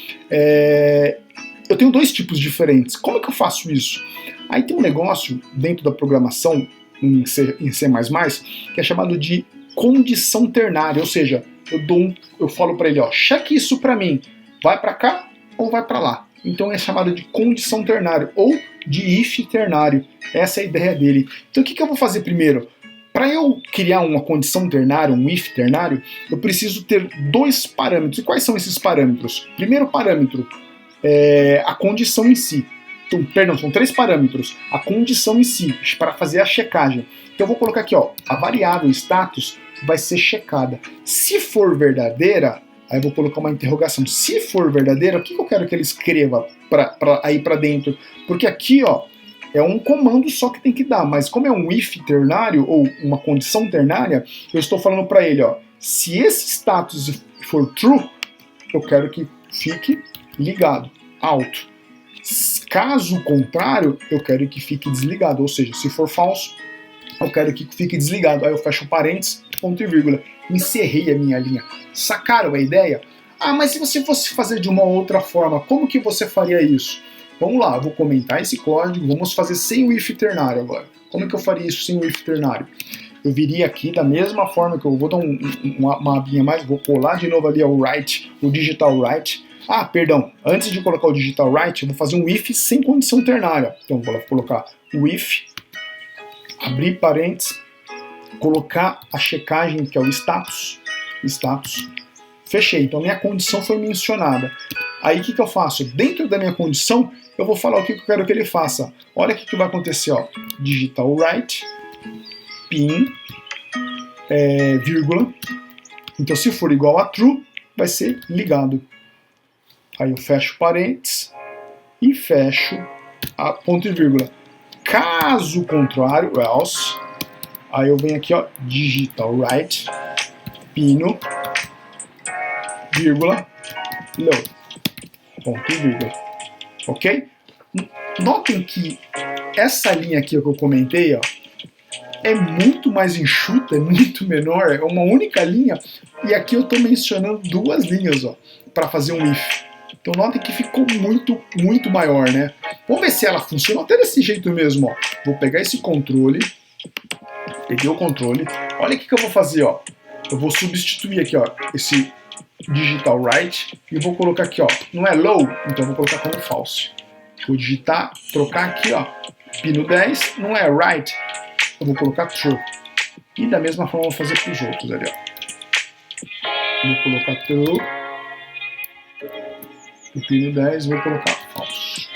Eu tenho dois tipos diferentes. Como é que eu faço isso? Aí tem um negócio dentro da programação em C++, que é chamado de condição ternária, ou seja, eu falo para ele, ó, cheque isso para mim, vai para cá ou vai para lá. Então é chamado de condição ternária ou de if ternário. Essa é a ideia dele. Então o que eu vou fazer primeiro? Para eu criar uma condição ternária, um if ternário, eu preciso ter dois parâmetros. E quais são esses parâmetros? Primeiro parâmetro é a condição em si. Então, perdão, são três parâmetros. A condição em si, para fazer a checagem. Então eu vou colocar aqui, ó, a variável status vai ser checada. Se for verdadeira, aí eu vou colocar uma interrogação. Se for verdadeira, o que eu quero que ele escreva aí para dentro? Porque aqui, ó, é um comando só que tem que dar, mas como é um if ternário ou uma condição ternária, eu estou falando para ele, ó, se esse status for true, eu quero que fique ligado, alto. Caso contrário, eu quero que fique desligado, ou seja, se for falso, eu quero que fique desligado. Aí eu fecho parênteses, ponto e vírgula. Encerrei a minha linha. Sacaram a ideia? Ah, mas se você fosse fazer de uma outra forma, como que você faria isso? Vamos lá, eu vou comentar esse código, vamos fazer sem o if ternário agora. Como é que eu faria isso sem o if ternário? Eu viria aqui da mesma forma que eu vou dar uma abinha mais, vou colar de novo ali o write, o digital write. Ah, perdão, antes de colocar o digital write, eu vou fazer um if sem condição ternária. Então vou colocar o if, abrir parênteses, colocar a checagem que é o status, fechei. Então minha condição foi mencionada. Aí o que eu faço? Dentro da minha condição, eu vou falar o que eu quero que ele faça. Olha o que vai acontecer, ó. Digital write, pin, vírgula. Então se for igual a true, vai ser ligado. Aí eu fecho parênteses e fecho a ponto e vírgula. Caso contrário, else, aí eu venho aqui, ó, digital write, pino, vírgula, low, ponto e vírgula. Ok? Notem que essa linha aqui que eu comentei, ó, é muito mais enxuta, é muito menor, é uma única linha, e aqui eu estou mencionando duas linhas, ó, para fazer um if. Então notem que ficou muito maior, né? Vamos ver se ela funciona até desse jeito mesmo, ó. Vou pegar esse controle, peguei o controle, olha o que eu vou fazer, ó. Eu vou substituir aqui, ó, esse digital right, e vou colocar aqui, ó, não é low, então eu vou colocar como false. Vou digitar, trocar aqui, ó, pino 10, não é right, eu vou colocar true. E da mesma forma eu vou fazer para os outros ali, ó. Vou colocar true, o pino 10 vou colocar false.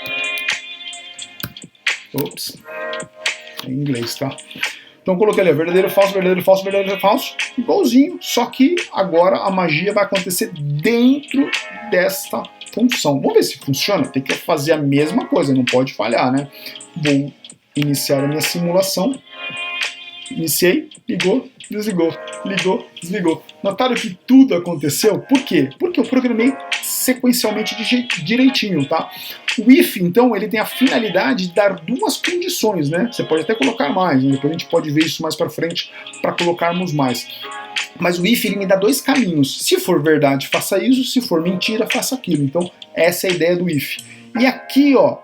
Ops, em inglês, tá? Então coloquei ali, verdadeiro, falso, verdadeiro, falso, verdadeiro, falso, igualzinho, só que agora a magia vai acontecer dentro desta função. Vamos ver se funciona, tem que fazer a mesma coisa, não pode falhar, né? Vou iniciar a minha simulação, iniciei, ligou, desligou, ligou, desligou. Notaram que tudo aconteceu? Por quê? Porque eu programei sequencialmente direitinho, tá? O if, então, ele tem a finalidade de dar duas condições, né? Você pode até colocar mais, né? Depois a gente pode ver isso mais para frente para colocarmos mais. Mas o if, ele me dá dois caminhos. Se for verdade, faça isso. Se for mentira, faça aquilo. Então, essa é a ideia do if. E aqui, ó,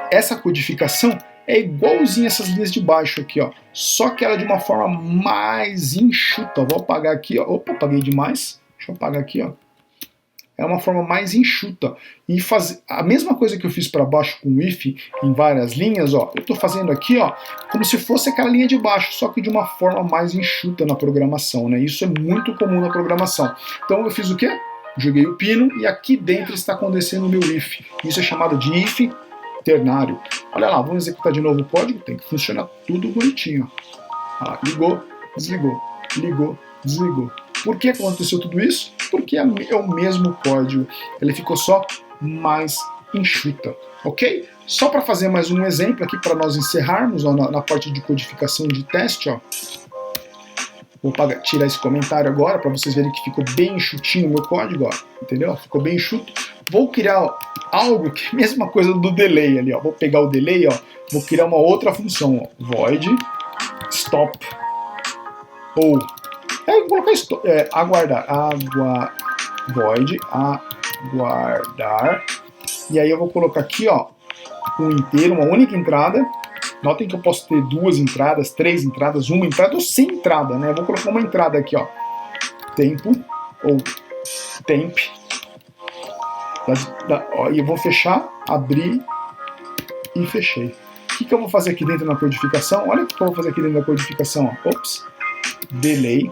essa codificação é igualzinha essas linhas de baixo aqui, ó. Só que ela é de uma forma mais enxuta. Vou apagar aqui, ó. Opa, apaguei demais. Deixa eu apagar aqui, ó. É uma forma mais enxuta. E fazer a mesma coisa que eu fiz para baixo com o if em várias linhas, ó, eu estou fazendo aqui, ó, como se fosse aquela linha de baixo, só que de uma forma mais enxuta na programação, né? Isso é muito comum na programação. Então eu fiz o quê? Joguei o pino e aqui dentro está acontecendo o meu if. Isso é chamado de if ternário. Olha lá, vamos executar de novo o código, tem que funcionar tudo bonitinho. Ah, ligou, desligou, ligou, desligou. Por que aconteceu tudo isso? Porque é o mesmo código, ele ficou só mais enxuta, ok? Só para fazer mais um exemplo aqui para nós encerrarmos, ó, na parte de codificação de teste, ó. Vou tirar esse comentário agora para vocês verem que ficou bem enxutinho o meu código, ó, entendeu? Ficou bem enxuto. Vou criar, ó, algo que é a mesma coisa do delay ali, ó. Vou pegar o delay, ó, vou criar uma outra função, ó, void stop ou vou colocar aguardar, void aguardar, e aí eu vou colocar aqui, ó, um inteiro, uma única entrada. Notem que eu posso ter duas entradas, três entradas, uma entrada ou sem entrada, né? Eu vou colocar uma entrada aqui, ó, tempo ou temp, ó, e eu vou fechar, abrir e fechei. O que eu vou fazer aqui dentro na codificação? Olha o que eu vou fazer aqui dentro da codificação, ó. Ops, delay,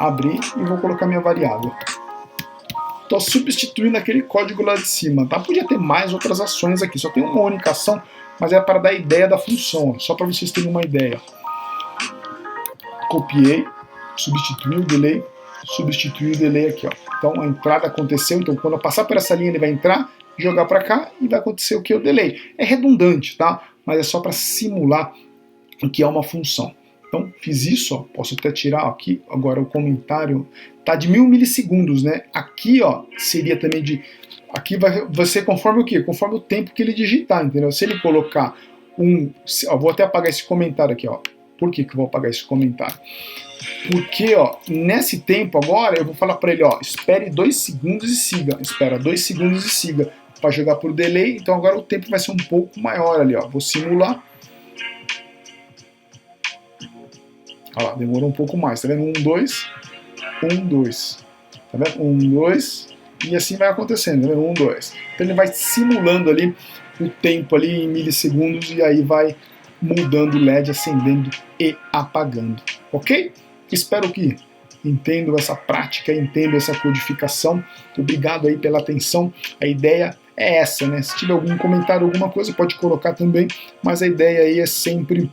abrir e vou colocar minha variável. Estou substituindo aquele código lá de cima, tá? Podia ter mais outras ações aqui, só tem uma única ação, mas é para dar ideia da função, ó, só para vocês terem uma ideia. Copiei, substituí o delay aqui, ó. Então a entrada aconteceu, então quando eu passar por essa linha ele vai entrar, jogar para cá e vai acontecer o que? O delay. É redundante, tá? Mas é só para simular o que é uma função. Então, fiz isso, ó, posso até tirar aqui, agora o comentário tá de 1000 milissegundos, né? Aqui, ó, seria também de... Aqui vai ser conforme o quê? Conforme o tempo que ele digitar, entendeu? Se ele colocar ó, vou até apagar esse comentário aqui, ó. Por que eu vou apagar esse comentário? Porque, ó, nesse tempo agora, eu vou falar para ele, ó, espere 2 segundos e siga. Espera 2 segundos e siga para jogar por delay, então agora o tempo vai ser um pouco maior ali, ó. Vou simular. Olha lá, demorou um pouco mais, tá vendo? 1, 2, 1, 2. Tá vendo? 1, 2, e assim vai acontecendo, tá vendo? 1, 2. Então ele vai simulando ali o tempo ali em milissegundos e aí vai mudando o LED, acendendo e apagando, ok? Espero que entendam essa prática, entendam essa codificação. Obrigado aí pela atenção. A ideia é essa, né? Se tiver algum comentário, alguma coisa, pode colocar também, mas a ideia aí é sempre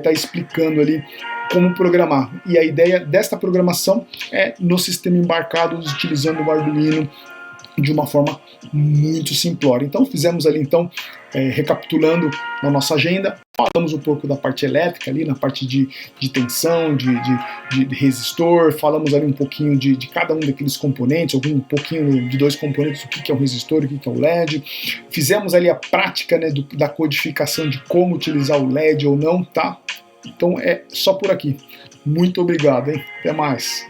tá explicando ali como programar. E a ideia desta programação é no sistema embarcado, utilizando o Arduino de uma forma muito simplória. Então fizemos ali, então, recapitulando na nossa agenda, Falamos um pouco da parte elétrica ali, na parte de tensão, de resistor, falamos ali um pouquinho de cada um daqueles componentes, um pouquinho de 2 componentes, o que é um resistor, o que é o LED. Fizemos ali a prática, né, da codificação de como utilizar o LED ou não, tá? Então é só por aqui. Muito obrigado, hein? Até mais.